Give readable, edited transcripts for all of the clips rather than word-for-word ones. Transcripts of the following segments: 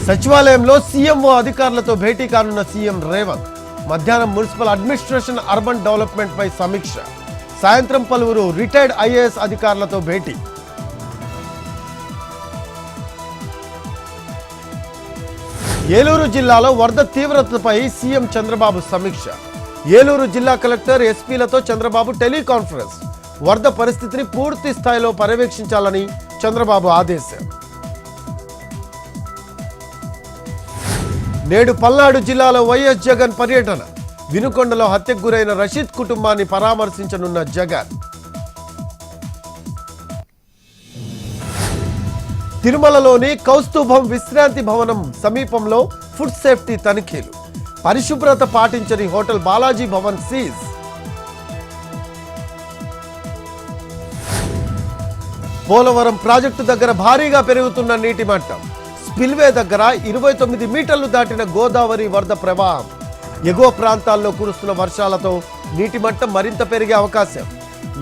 సచివాలయంలో సీఎంఓ అధికారులతో భేటీ కానున్న సీఎం రేవంత్. మధ్యాహ్నం మున్సిపల్ అడ్మినిస్ట్రేషన్ అర్బన్ డెవలప్మెంట్ పై సమీక్ష. సాయంత్రం పలువురు రిటైర్డ్ ఐఏఎస్ అధికారులతో భేటీ. ఏలూరు జిల్లాలో వరద తీవ్రతపై సీఎం చంద్రబాబు సమీక్ష. ఏలూరు జిల్లా కలెక్టర్ ఎస్పీలతో చంద్రబాబు టెలికాన్ఫరెన్స్. వరద పరిస్థితిని పూర్తి స్థాయిలో పర్యవేక్షించాలని చంద్రబాబు ఆదేశం. నేడు పల్నాడు జిల్లాలో వైఎస్ జగన్ పర్యటన. వినుకొండలో హత్యకు గురైన రషీద్ కుటుంబాన్ని పరామర్శించనున్న జగన్. తిరుమలలోని కౌస్తుభం విశ్రాంతి భవనం సమీపంలో ఫుడ్ సేఫ్టీ తనిఖీలు. పరిశుభ్రత పాటించని hotel Balaji Bhavan seize. Polavaram project దగ్గర భారీగా పెరుగుతున్న నీటి మట్టం. స్పిల్వే దగ్గర 29 మీటర్లు దాటిన గోదావరి వరద ప్రవాహం. ఎగువ ప్రాంతాల్లో కురుస్తున్న వర్షాలతో నీటి మట్టం మరింత పెరిగే అవకాశం.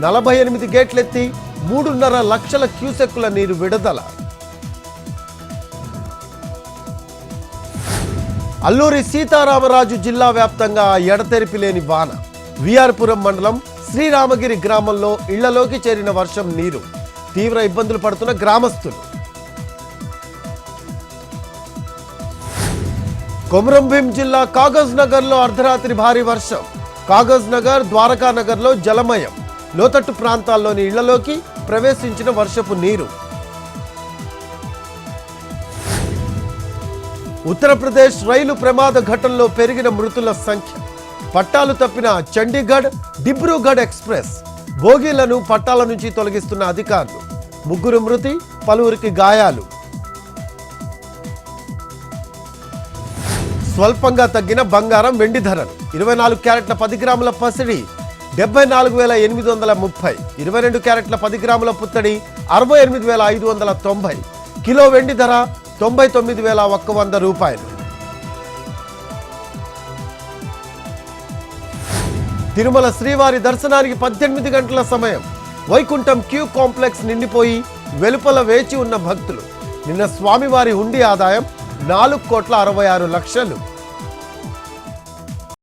48 గేట్లెత్తి 3.5 లక్షల క్యూసెక్కుల నీరు విడుదల. అల్లూరి సీతారామరాజు జిల్లా వ్యాప్తంగా ఎడతెరిపి లేని వాన. విఆర్పురం మండలం శ్రీరామగిరి గ్రామంలో ఇళ్లలోకి చేరిన వర్షం నీరు. తీవ్ర ఇబ్బందులు పడుతున్న గ్రామస్తులు. కొమరంభీం జిల్లా కాగజ్ నగర్లో అర్ధరాత్రి భారీ వర్షం. కాగజ్ నగర్, ద్వారకా నగర్లో జలమయం. లోతట్టు ప్రాంతాల్లోని ఇళ్లలోకి ప్రవేశించిన వర్షపు నీరు. ఉత్తరప్రదేశ్ రైలు ప్రమాద ఘటనలో పెరిగిన మృతుల సంఖ్య. పట్టాలు తప్పిన చండీగఢ్ డిబ్రూగఢ్ ఎక్స్ప్రెస్. బోగీలను పట్టాల నుంచి తొలగిస్తున్న అధికారులు. 3 మృతి, పలువురికి గాయాలు. స్వల్పంగా తగ్గిన బంగారం, వెండి ధరలు. 24 క్యారెట్ల 10 గ్రాముల పసిడి 74,830. 22 క్యారెట్ల 10 గ్రాముల పుత్తడి 68,590. కిలో వెండి ధర 99,100 రూపాయలు. తిరుమల శ్రీవారి దర్శనానికి 18 గంటల సమయం. వైకుంఠం క్యూ కాంప్లెక్స్ నిండిపోయి వెలుపల వేచి ఉన్న భక్తులు. నిన్న స్వామివారి హుండీ ఆదాయం 4,66,00,000.